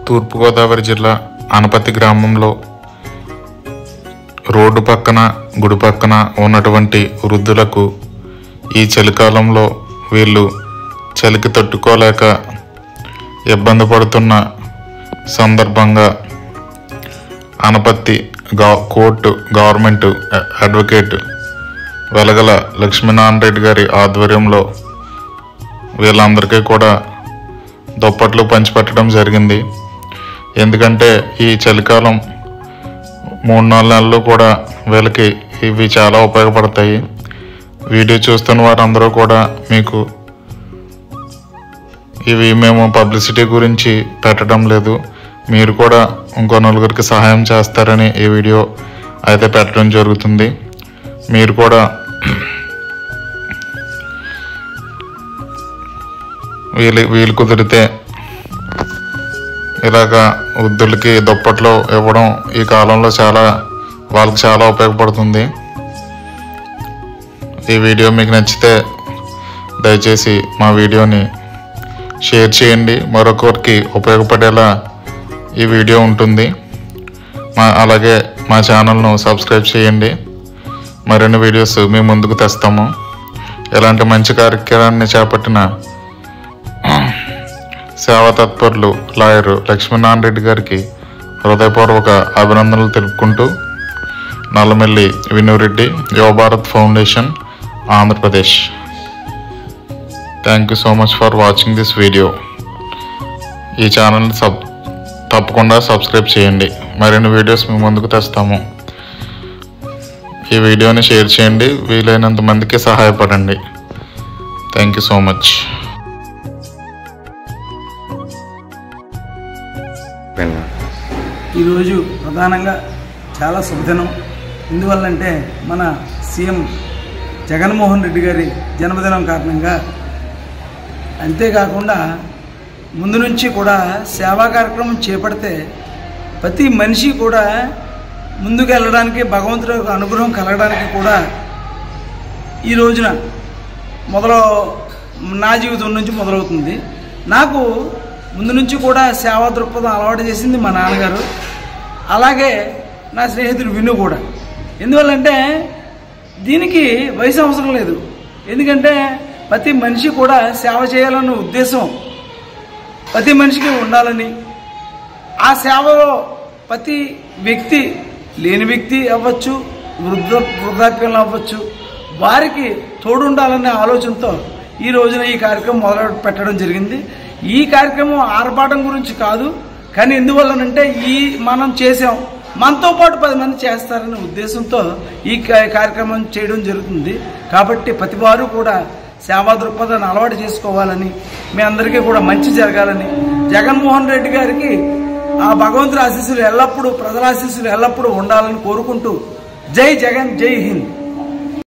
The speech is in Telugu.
తూర్పుగోదావరి జిల్లా అనపతి గ్రామంలో రోడ్డు పక్కన గుడి పక్కన ఉన్నటువంటి వృద్ధులకు ఈ చలికాలంలో వీళ్ళు చలికి తట్టుకోలేక ఇబ్బంది పడుతున్న సందర్భంగా అనపతి court government advocate Velagala Lakshminarayana Reddy గారి ఆధ్వర్యంలో వీళ్ళందరికీ కూడా దుప్పట్లు పంచిపెట్టడం జరిగింది. ఎందుకంటే ఈ చలికాలం 3-4 నెలలు కూడా వీళ్ళకి ఇవి చాలా ఉపయోగపడతాయి. వీడియో చూస్తున్న వారందరూ కూడా మీకు ఇవి మేము పబ్లిసిటీ గురించి పెట్టడం లేదు, మీరు కూడా ఇంకో నలుగురికి సహాయం చేస్తారని ఈ వీడియో అయితే పెట్టడం జరుగుతుంది. మీరు కూడా వీలు కుదిరితే ఇలాగా వృద్ధులకి దుప్పట్లు ఇవ్వడం ఈ కాలంలో వాళ్ళకి చాలా ఉపయోగపడుతుంది. ఈ వీడియో మీకు నచ్చితే దయచేసి మా వీడియోని షేర్ చేయండి, మరొకరికి ఉపయోగపడేలా ఈ వీడియో ఉంటుంది. అలాగే మా ఛానల్ను సబ్స్క్రైబ్ చేయండి, మరిన్ని వీడియోస్ మీ ముందుకు తెస్తాము. ఇలాంటి మంచి కార్యక్రమాన్ని చేపట్టిన సేవా తత్పరులు లాయర్ లక్ష్మీనారాయణ రెడ్డి గారికి హృదయపూర్వక అభినందనలు తెలుపుకుంటూ నల్లమెల్లి వినురెడ్డి, యువ Bharat foundation, Andhra Pradesh. Thank you so much for watching this video. ఈ ఛానల్ని తప్పకుండా సబ్స్క్రైబ్ చేయండి, మరిన్ని వీడియోస్ మీ ముందుకు తెస్తాము. ఈ వీడియోని షేర్ చేయండి, వీలైనంత మందికి సహాయపడండి. Thank you so much. ఈరోజు ప్రధానంగా చాలా శుభదినం. ఎందువల్లంటే మన సీఎం జగన్మోహన్ రెడ్డి గారి జన్మదినం కారణంగా. అంతేకాకుండా ముందు నుంచి కూడా సేవా కార్యక్రమం చేపడితే ప్రతి మనిషి కూడా ముందుకు వెళ్ళడానికి, భగవంతుడి యొక్క అనుగ్రహం కలగడానికి కూడా ఈ రోజున నా జీవితం నుంచి మొదలవుతుంది. నాకు ముందు నుంచి కూడా సేవా దృక్పథం అలవాటు చేసింది మా నాన్నగారు, అలాగే నా స్నేహితుడు విను కూడా. ఎందువల్లంటే దీనికి వయసు అవసరం లేదు, ఎందుకంటే ప్రతి మనిషి కూడా సేవ చేయాలన్న ఉద్దేశం ప్రతి మనిషికి ఉండాలని, ఆ సేవలో ప్రతి వ్యక్తి, లేని వ్యక్తి అవ్వచ్చు, వృద్ధాప్యంలో అవ్వచ్చు, వారికి తోడుండాలనే ఆలోచనతో ఈ రోజున ఈ కార్యక్రమం మొదలు పెట్టడం జరిగింది. ఈ కార్యక్రమం ఆర్భాటం గురించి కాదు, కానీ ఎందువల్లనంటే మనం చేసాం, మనతో పాటు 10 మంది చేస్తారనే ఉద్దేశంతో ఈ కార్యక్రమం చేయడం జరుగుతుంది. కాబట్టి ప్రతి వారు కూడా సేవా దృక్పథాన్ని అలవాటు చేసుకోవాలని, మీ అందరికీ కూడా మంచి జరగాలని, జగన్మోహన్ రెడ్డి గారికి ఆ భగవంతుడి ఆశీస్సులు ఎల్లప్పుడూ, ప్రజల ఆశీస్సులు ఎల్లప్పుడూ ఉండాలని కోరుకుంటూ, జై జగన్, జై హింద్.